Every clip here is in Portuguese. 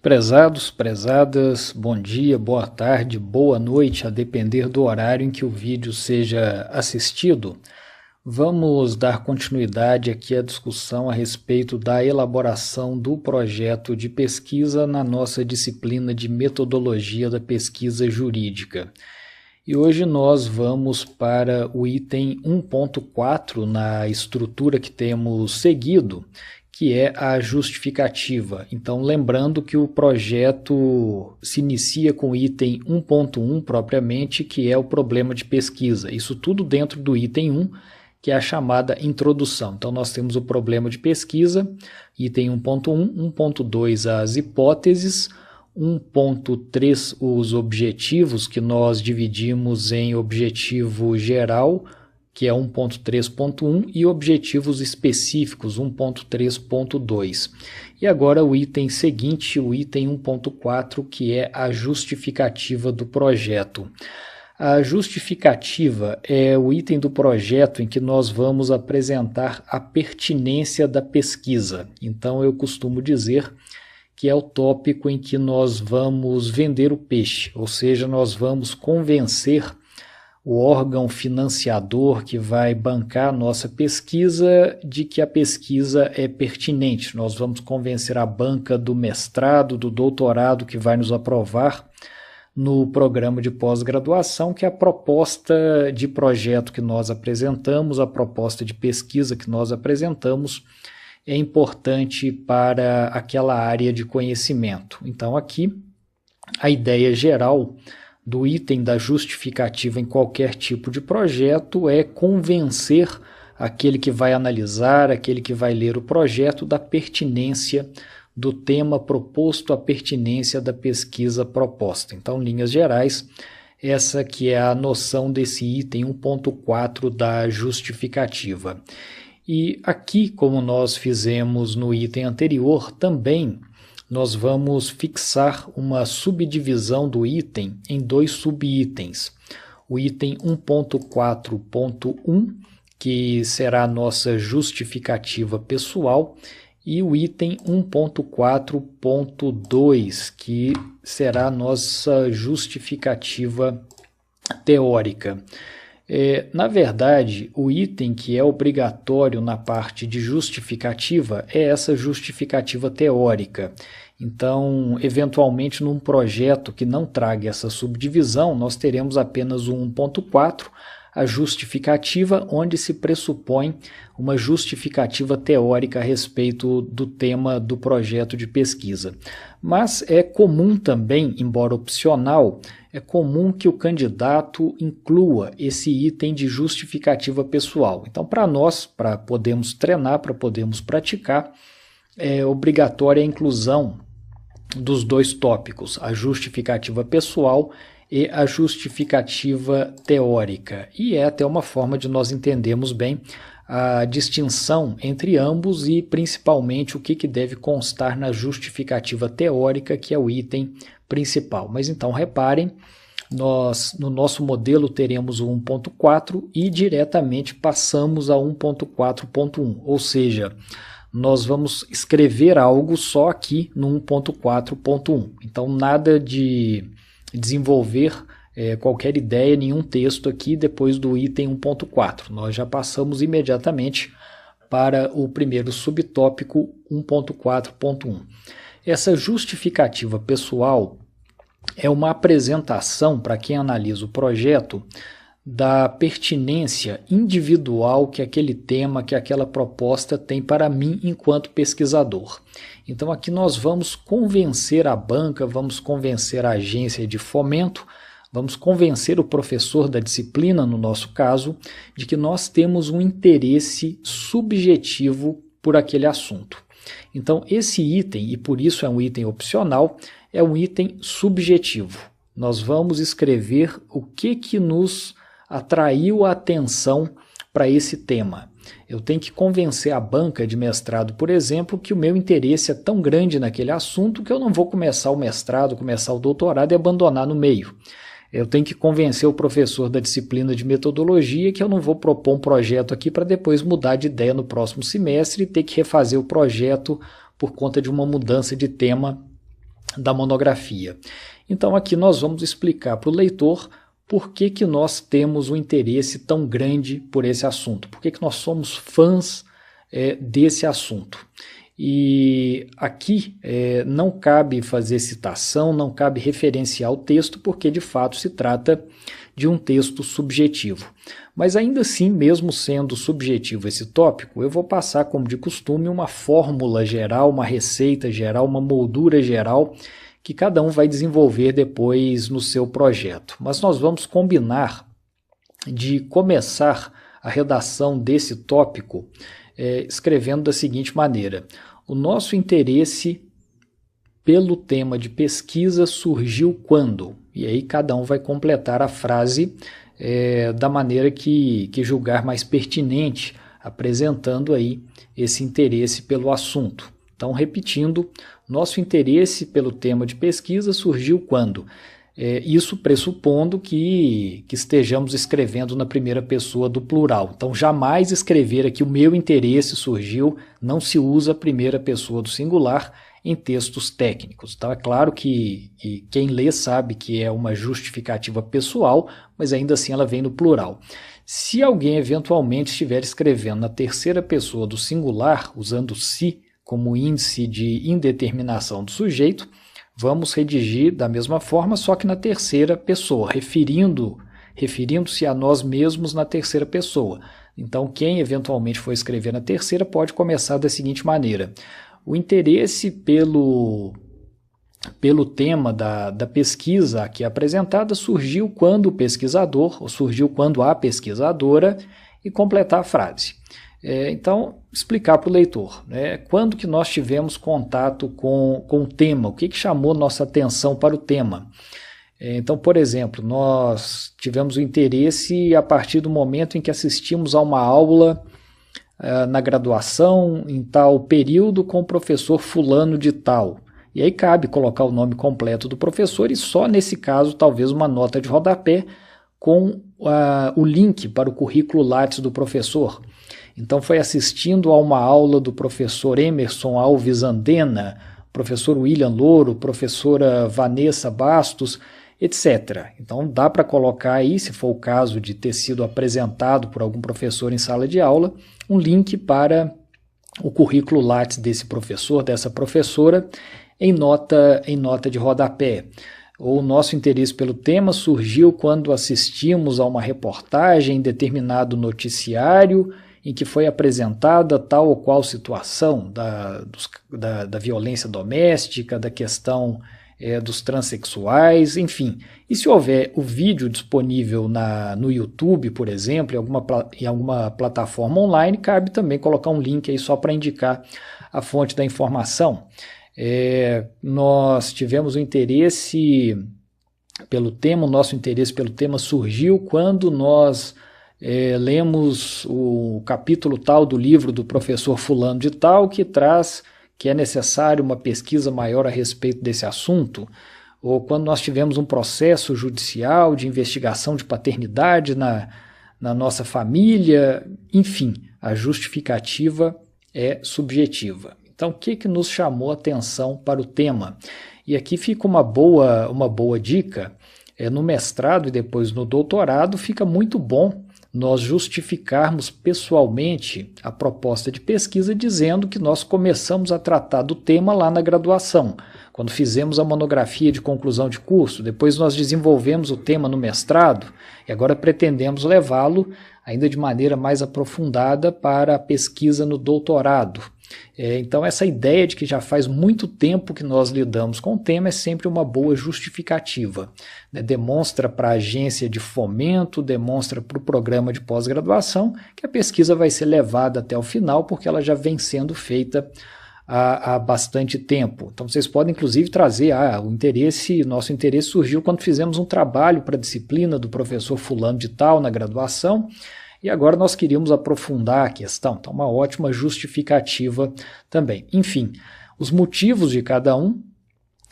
Prezados, prezadas, bom dia, boa tarde, boa noite, a depender do horário em que o vídeo seja assistido. Vamos dar continuidade aqui à discussão a respeito da elaboração do projeto de pesquisa na nossa disciplina de metodologia da pesquisa jurídica. E hoje nós vamos para o item 1.4 na estrutura que temos seguido, que é a justificativa. Então, lembrando que o projeto se inicia com o item 1.1 propriamente, que é o problema de pesquisa. Isso tudo dentro do item 1, que é a chamada introdução. Então, nós temos o problema de pesquisa, item 1.1, 1.2 as hipóteses, 1.3 os objetivos, que nós dividimos em objetivo geral, que é 1.3.1, e objetivos específicos, 1.3.2. E agora o item seguinte, o item 1.4, que é a justificativa do projeto. A justificativa é o item do projeto em que nós vamos apresentar a pertinência da pesquisa. Então, eu costumo dizer que é o tópico em que nós vamos vender o peixe, ou seja, nós vamos convencer o órgão financiador que vai bancar a nossa pesquisa de que a pesquisa é pertinente. Nós vamos convencer a banca do mestrado, do doutorado que vai nos aprovar no programa de pós-graduação, que a proposta de projeto que nós apresentamos, a proposta de pesquisa que nós apresentamos, é importante para aquela área de conhecimento. Então, aqui, a ideia geral do item da justificativa em qualquer tipo de projeto é convencer aquele que vai analisar, aquele que vai ler o projeto da pertinência do tema proposto, a pertinência da pesquisa proposta. Então, em linhas gerais, essa que é a noção desse item 1.4 da justificativa. E aqui, como nós fizemos no item anterior, também nós vamos fixar uma subdivisão do item em dois subitens. O item 1.4.1, que será a nossa justificativa pessoal, e o item 1.4.2, que será a nossa justificativa teórica. Na verdade, o item que é obrigatório na parte de justificativa é essa justificativa teórica. Então, eventualmente, num projeto que não traga essa subdivisão, nós teremos apenas o 1.4, a justificativa, onde se pressupõe uma justificativa teórica a respeito do tema do projeto de pesquisa. Mas é comum também, embora opcional, é comum que o candidato inclua esse item de justificativa pessoal. Então, para nós, para podermos treinar, para podermos praticar, é obrigatória a inclusão dos dois tópicos, a justificativa pessoal e a justificativa teórica. E é até uma forma de nós entendermos bem a distinção entre ambos e principalmente o que deve constar na justificativa teórica, que é o item principal. Mas então reparem, nós no nosso modelo teremos o 1.4 e diretamente passamos a 1.4.1, ou seja, nós vamos escrever algo só aqui no 1.4.1. Então nada de desenvolver qualquer ideia, nenhum texto aqui depois do item 1.4. Nós já passamos imediatamente para o primeiro subtópico 1.4.1. Essa justificativa pessoal é uma apresentação para quem analisa o projeto da pertinência individual que aquele tema, que aquela proposta tem para mim enquanto pesquisador. Então aqui nós vamos convencer a banca, vamos convencer a agência de fomento, vamos convencer o professor da disciplina, no nosso caso, de que nós temos um interesse subjetivo por aquele assunto. Então esse item, e por isso é um item opcional, é um item subjetivo. Nós vamos escrever o que nos atraiu a atenção para esse tema. Eu tenho que convencer a banca de mestrado, por exemplo, que o meu interesse é tão grande naquele assunto que eu não vou começar o mestrado, começar o doutorado e abandonar no meio. Eu tenho que convencer o professor da disciplina de metodologia que eu não vou propor um projeto aqui para depois mudar de ideia no próximo semestre e ter que refazer o projeto por conta de uma mudança de tema da monografia. Então aqui nós vamos explicar para o leitor por que que nós temos um interesse tão grande por esse assunto, por que que nós somos fãs desse assunto. E aqui não cabe fazer citação, não cabe referenciar o texto, porque de fato se trata de um texto subjetivo. Mas ainda assim, mesmo sendo subjetivo esse tópico, eu vou passar, como de costume, uma fórmula geral, uma receita geral, uma moldura geral, que cada um vai desenvolver depois no seu projeto. Mas nós vamos combinar de começar a redação desse tópico escrevendo da seguinte maneira: o nosso interesse pelo tema de pesquisa surgiu quando? E aí cada um vai completar a frase da maneira que julgar mais pertinente, apresentando aí esse interesse pelo assunto. Então, repetindo, nosso interesse pelo tema de pesquisa surgiu quando? Isso pressupondo que estejamos escrevendo na primeira pessoa do plural. Então, jamais escrever aqui o meu interesse surgiu, não se usa a primeira pessoa do singular em textos técnicos. Então, é claro que quem lê sabe que é uma justificativa pessoal, mas ainda assim ela vem no plural. Se alguém eventualmente estiver escrevendo na terceira pessoa do singular, usando se como índice de indeterminação do sujeito, vamos redigir da mesma forma, só que na terceira pessoa, referindo-se a nós mesmos na terceira pessoa. Então, quem eventualmente for escrever na terceira pode começar da seguinte maneira: o interesse pelo tema da pesquisa aqui apresentada surgiu quando o pesquisador, ou surgiu quando a pesquisadora, e completar a frase. Então, explicar para o leitor, quando que nós tivemos contato com o tema, o que chamou nossa atenção para o tema. Então, por exemplo, nós tivemos o interesse a partir do momento em que assistimos a uma aula na graduação, em tal período, com o professor fulano de tal. E aí cabe colocar o nome completo do professor e só nesse caso talvez uma nota de rodapé com o link para o currículo Lattes do professor. Então foi assistindo a uma aula do professor Emerson Alves Andena, professor William Louro, professora Vanessa Bastos, etc. Então dá para colocar aí, se for o caso de ter sido apresentado por algum professor em sala de aula, um link para o currículo Lattes desse professor, dessa professora, em nota de rodapé. O nosso interesse pelo tema surgiu quando assistimos a uma reportagem em determinado noticiário em que foi apresentada tal ou qual situação da violência doméstica, da questão dos transexuais, enfim. E se houver o vídeo disponível no YouTube, por exemplo, em alguma plataforma online, cabe também colocar um link aí só para indicar a fonte da informação. Nós tivemos o interesse pelo tema, o nosso interesse pelo tema surgiu quando nós lemos o capítulo tal do livro do professor fulano de tal que traz que é necessário uma pesquisa maior a respeito desse assunto, ou quando nós tivemos um processo judicial de investigação de paternidade na nossa família, enfim, a justificativa é subjetiva. Então, o que nos chamou a atenção para o tema? E aqui fica uma boa dica, no mestrado e depois no doutorado, fica muito bom nós justificarmos pessoalmente a proposta de pesquisa dizendo que nós começamos a tratar do tema lá na graduação, quando fizemos a monografia de conclusão de curso, depois nós desenvolvemos o tema no mestrado e agora pretendemos levá-lo ainda de maneira mais aprofundada para a pesquisa no doutorado. Então essa ideia de que já faz muito tempo que nós lidamos com o tema é sempre uma boa justificativa. Demonstra para a agência de fomento, demonstra para o programa de pós-graduação que a pesquisa vai ser levada até o final porque ela já vem sendo feita há bastante tempo. Então vocês podem inclusive trazer nosso interesse surgiu quando fizemos um trabalho para a disciplina do professor fulano de tal na graduação, e agora nós queríamos aprofundar a questão. Então, uma ótima justificativa também. Enfim, os motivos de cada um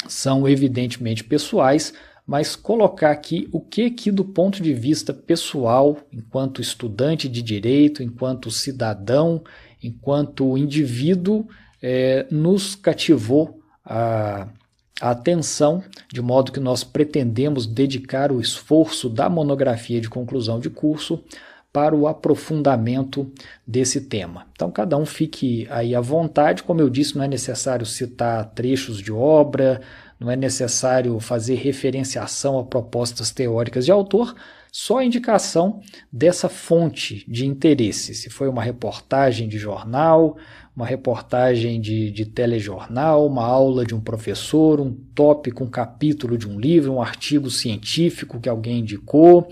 são evidentemente pessoais, mas colocar aqui o que do ponto de vista pessoal, enquanto estudante de direito, enquanto cidadão, enquanto indivíduo, nos cativou a a atenção, de modo que nós pretendemos dedicar o esforço da monografia de conclusão de curso para o aprofundamento desse tema. Então, cada um fique aí à vontade. Como eu disse, não é necessário citar trechos de obra, não é necessário fazer referenciação a propostas teóricas de autor, só a indicação dessa fonte de interesse. Se foi uma reportagem de jornal, uma reportagem de telejornal, uma aula de um professor, um tópico, um capítulo de um livro, um artigo científico que alguém indicou,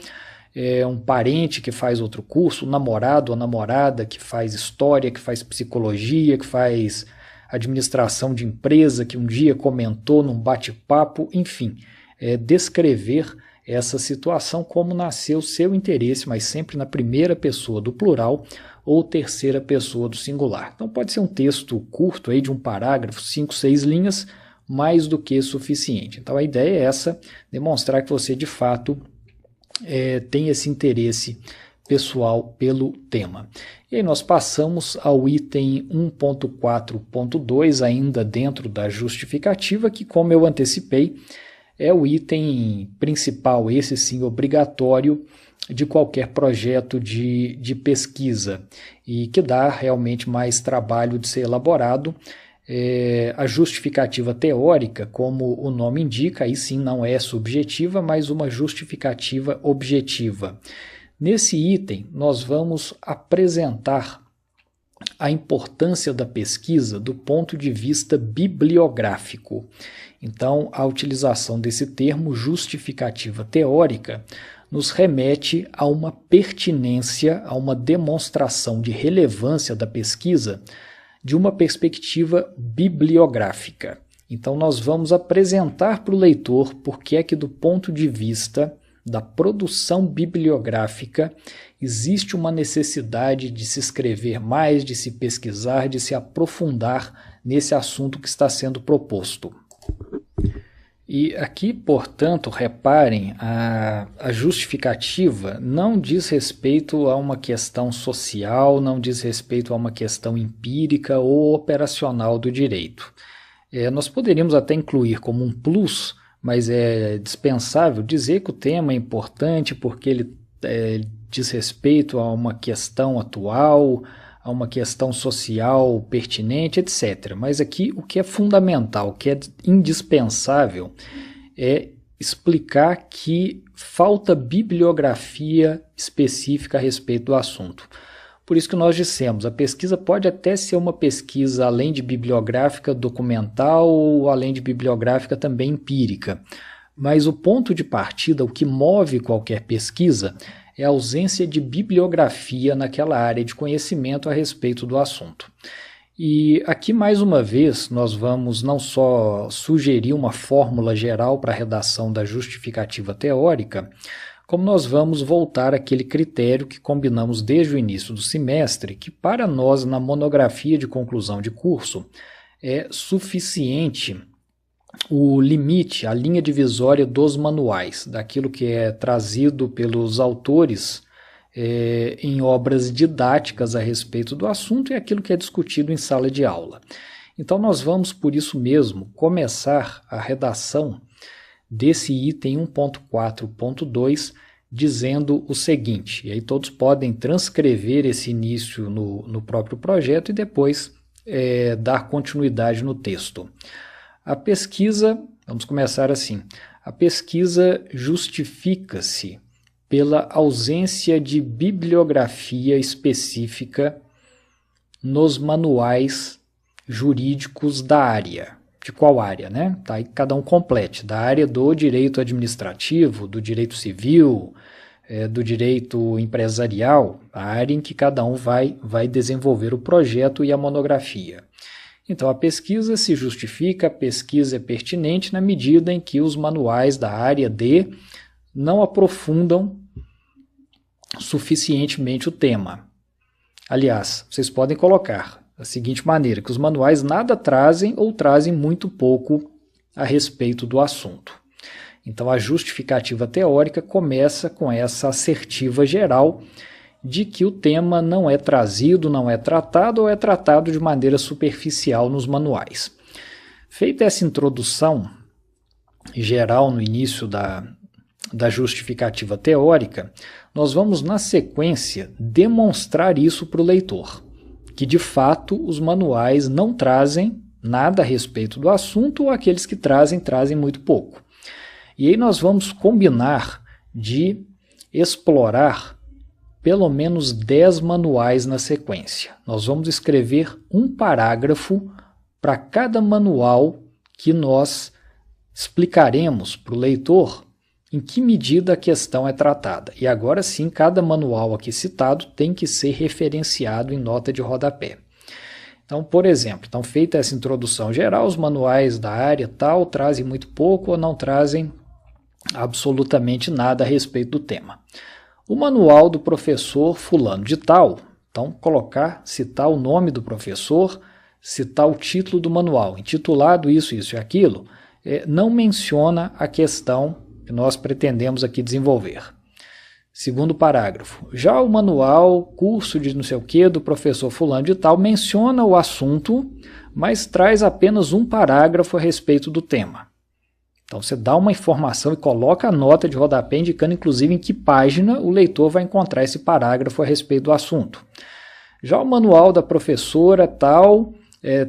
um parente que faz outro curso, um namorado ou namorada que faz história, que faz psicologia, que faz administração de empresa, que um dia comentou num bate-papo, enfim, descrever essa situação, como nasceu seu interesse, mas sempre na primeira pessoa do plural ou terceira pessoa do singular. Então pode ser um texto curto aí de um parágrafo, 5, 6 linhas, mais do que suficiente. Então a ideia é essa, demonstrar que você de fato tem esse interesse pessoal pelo tema. E aí nós passamos ao item 1.4.2, ainda dentro da justificativa, que, como eu antecipei, é o item principal, esse sim obrigatório, de qualquer projeto de pesquisa e que dá realmente mais trabalho de ser elaborado. A justificativa teórica, como o nome indica, aí sim não é subjetiva, mas uma justificativa objetiva. Nesse item, nós vamos apresentar a importância da pesquisa do ponto de vista bibliográfico. Então, a utilização desse termo justificativa teórica nos remete a uma pertinência, a uma demonstração de relevância da pesquisa de uma perspectiva bibliográfica. Então, nós vamos apresentar para o leitor por que é que, do ponto de vista da produção bibliográfica, existe uma necessidade de se escrever mais, de se pesquisar, de se aprofundar nesse assunto que está sendo proposto. E aqui, portanto, reparem, a justificativa não diz respeito a uma questão social, não diz respeito a uma questão empírica ou operacional do direito. Nós poderíamos até incluir como um plus, mas é dispensável dizer que o tema é importante porque ele diz respeito a uma questão atual, a uma questão social pertinente, etc. Mas aqui o que é fundamental, o que é indispensável é explicar que falta bibliografia específica a respeito do assunto. Por isso que nós dissemos, a pesquisa pode até ser uma pesquisa além de bibliográfica documental ou além de bibliográfica também empírica. Mas o ponto de partida, o que move qualquer pesquisa, é a ausência de bibliografia naquela área de conhecimento a respeito do assunto. E aqui, mais uma vez, nós vamos não só sugerir uma fórmula geral para a redação da justificativa teórica, como nós vamos voltar àquele critério que combinamos desde o início do semestre, que para nós, na monografia de conclusão de curso, é suficiente o limite, a linha divisória dos manuais, daquilo que é trazido pelos autores em obras didáticas a respeito do assunto e aquilo que é discutido em sala de aula. Então nós vamos, por isso mesmo, começar a redação desse item 1.4.2 dizendo o seguinte, e aí todos podem transcrever esse início no próprio projeto e depois dar continuidade no texto. A pesquisa, vamos começar assim, a pesquisa justifica-se pela ausência de bibliografia específica nos manuais jurídicos da área. De qual área, né? Tá aí cada um complete, da área do direito administrativo, do direito civil, do direito empresarial, a área em que cada um vai desenvolver o projeto e a monografia. Então, a pesquisa se justifica, a pesquisa é pertinente na medida em que os manuais da área D não aprofundam suficientemente o tema. Aliás, vocês podem colocar da seguinte maneira, que os manuais nada trazem ou trazem muito pouco a respeito do assunto. Então, a justificativa teórica começa com essa assertiva geral de que o tema não é trazido, não é tratado ou é tratado de maneira superficial nos manuais. Feita essa introdução, geral no início da justificativa teórica, nós vamos, na sequência, demonstrar isso para o leitor, que de fato os manuais não trazem nada a respeito do assunto, ou aqueles que trazem muito pouco. E aí nós vamos combinar de explorar pelo menos 10 manuais na sequência. Nós vamos escrever um parágrafo para cada manual que nós explicaremos para o leitor em que medida a questão é tratada. E agora sim, cada manual aqui citado tem que ser referenciado em nota de rodapé. Então, por exemplo, feita essa introdução geral, os manuais da área tal trazem muito pouco ou não trazem absolutamente nada a respeito do tema. O manual do professor fulano de tal, então citar o nome do professor, citar o título do manual, intitulado isso e aquilo, não menciona a questão que nós pretendemos aqui desenvolver. Segundo parágrafo, já o manual, curso de não sei o que, do professor fulano de tal, menciona o assunto, mas traz apenas um parágrafo a respeito do tema. Então você dá uma informação e coloca a nota de rodapé indicando inclusive em que página o leitor vai encontrar esse parágrafo a respeito do assunto. Já o manual da professora tal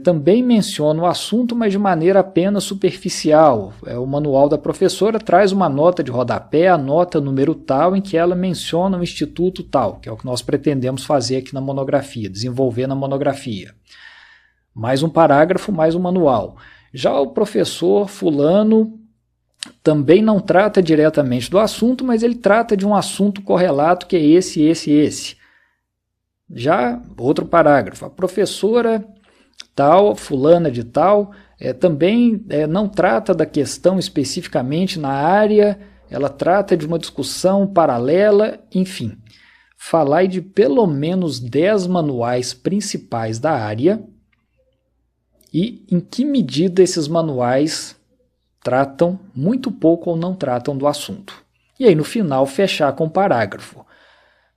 também menciona o assunto, mas de maneira apenas superficial. O manual da professora traz uma nota de rodapé, a nota número tal, em que ela menciona o instituto tal, que é o que nós pretendemos fazer aqui na monografia, desenvolver na monografia. Mais um parágrafo, mais um manual. Já o professor fulano também não trata diretamente do assunto, mas ele trata de um assunto correlato que é esse. Já outro parágrafo, a professora tal, fulana de tal, também não trata da questão especificamente na área, ela trata de uma discussão paralela, enfim. Falai de pelo menos 10 manuais principais da área e em que medida esses manuais tratam muito pouco ou não tratam do assunto. E aí no final fechar com o parágrafo.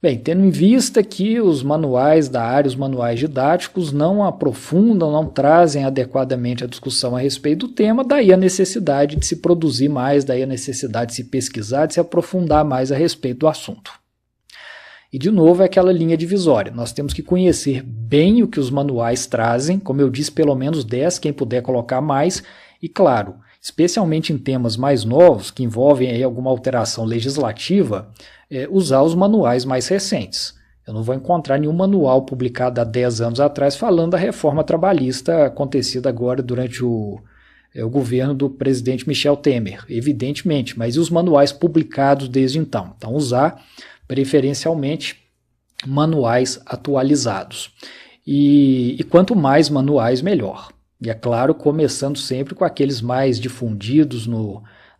Bem, tendo em vista que os manuais da área, os manuais didáticos, não aprofundam, não trazem adequadamente a discussão a respeito do tema, daí a necessidade de se produzir mais, daí a necessidade de se pesquisar, de se aprofundar mais a respeito do assunto. E de novo é aquela linha divisória, nós temos que conhecer bem o que os manuais trazem, como eu disse, pelo menos 10, quem puder colocar mais, e claro, especialmente em temas mais novos, que envolvem aí alguma alteração legislativa, usar os manuais mais recentes. Eu não vou encontrar nenhum manual publicado há 10 anos atrás falando da reforma trabalhista acontecida agora durante o governo do presidente Michel Temer, evidentemente, mas e os manuais publicados desde então? Então, usar preferencialmente manuais atualizados. E quanto mais manuais, melhor. E é claro, começando sempre com aqueles mais difundidos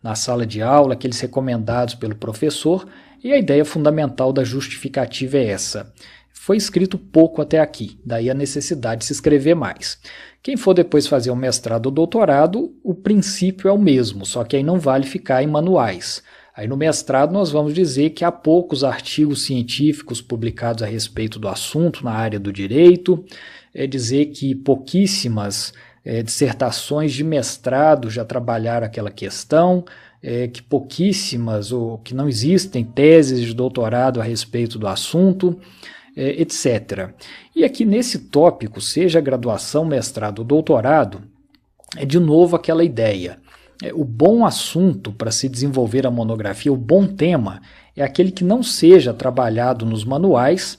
na sala de aula, aqueles recomendados pelo professor, e a ideia fundamental da justificativa é essa. Foi escrito pouco até aqui, daí a necessidade de se escrever mais. Quem for depois fazer um mestrado ou doutorado, o princípio é o mesmo, só que aí não vale ficar em manuais. Aí no mestrado nós vamos dizer que há poucos artigos científicos publicados a respeito do assunto na área do direito, dizer que pouquíssimas dissertações de mestrado já trabalharam aquela questão, que pouquíssimas ou que não existem teses de doutorado a respeito do assunto, etc. E aqui nesse tópico, seja graduação, mestrado ou doutorado, é de novo aquela ideia. O bom assunto para se desenvolver a monografia, o bom tema, é aquele que não seja trabalhado nos manuais,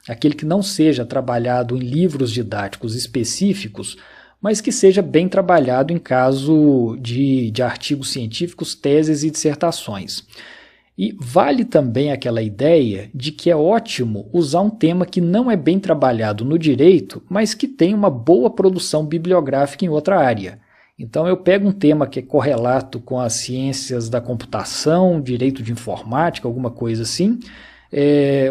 aquele que não seja trabalhado em livros didáticos específicos, mas que seja bem trabalhado em caso de artigos científicos, teses e dissertações. E vale também aquela ideia de que é ótimo usar um tema que não é bem trabalhado no direito, mas que tem uma boa produção bibliográfica em outra área. Então eu pego um tema que é correlato com as ciências da computação, direito de informática, alguma coisa assim,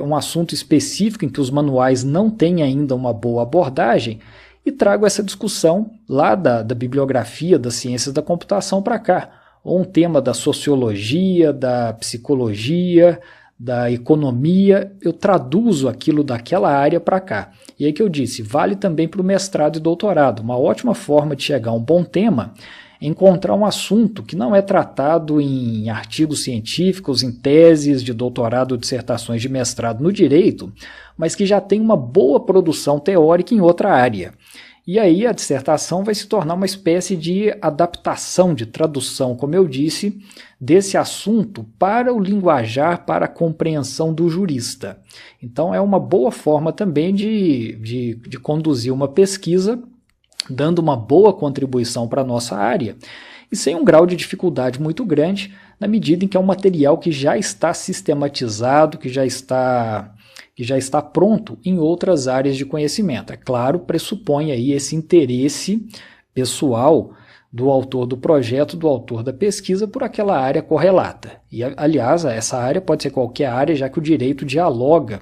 um assunto específico em que os manuais não têm ainda uma boa abordagem, e trago essa discussão lá da bibliografia das ciências da computação para cá, ou um tema da sociologia, da psicologia, da economia, eu traduzo aquilo daquela área para cá. E aí que eu disse, vale também para o mestrado e doutorado. Uma ótima forma de chegar a um bom tema encontrar um assunto que não é tratado em artigos científicos, em teses de doutorado ou dissertações de mestrado no direito, mas que já tem uma boa produção teórica em outra área. E aí a dissertação vai se tornar uma espécie de adaptação, de tradução, como eu disse, desse assunto para o linguajar, para a compreensão do jurista. Então é uma boa forma também de conduzir uma pesquisa, dando uma boa contribuição para a nossa área, e sem um grau de dificuldade muito grande, na medida em que é um material que já está sistematizado, que já está pronto em outras áreas de conhecimento. É claro, pressupõe aí esse interesse pessoal do autor do projeto, do autor da pesquisa, por aquela área correlata. E, aliás, essa área pode ser qualquer área, já que o direito dialoga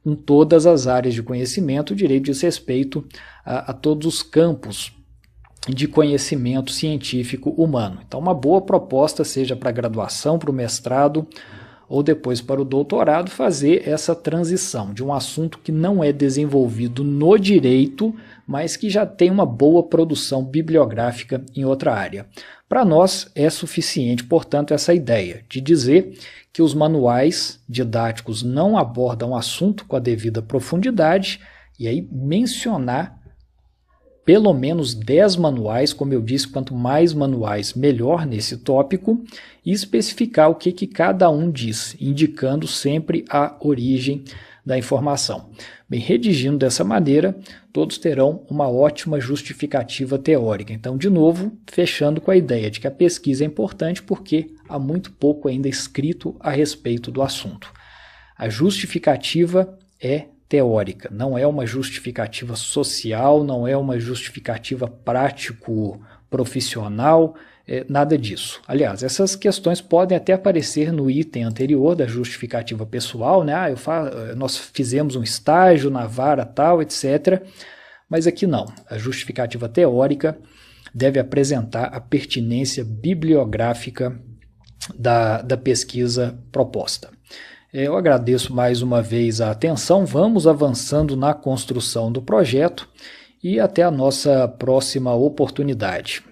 com todas as áreas de conhecimento, o direito diz respeito a todos os campos de conhecimento científico humano. Então, uma boa proposta, seja para a graduação, para o mestrado, ou depois para o doutorado, fazer essa transição de um assunto que não é desenvolvido no direito, mas que já tem uma boa produção bibliográfica em outra área. Para nós é suficiente, portanto, essa ideia de dizer que os manuais didáticos não abordam o assunto com a devida profundidade, e aí mencionar pelo menos 10 manuais, como eu disse, quanto mais manuais, melhor nesse tópico, e especificar o que cada um diz, indicando sempre a origem da informação. Bem, redigindo dessa maneira, todos terão uma ótima justificativa teórica. Então, de novo, fechando com a ideia de que a pesquisa é importante porque há muito pouco ainda escrito a respeito do assunto. A justificativa é teórica, não é uma justificativa social, não é uma justificativa prático-profissional, nada disso. Aliás, essas questões podem até aparecer no item anterior da justificativa pessoal, né? Nós fizemos um estágio na vara tal, etc. Mas aqui não. A justificativa teórica deve apresentar a pertinência bibliográfica da pesquisa proposta. Eu agradeço mais uma vez a atenção, vamos avançando na construção do projeto e até a nossa próxima oportunidade.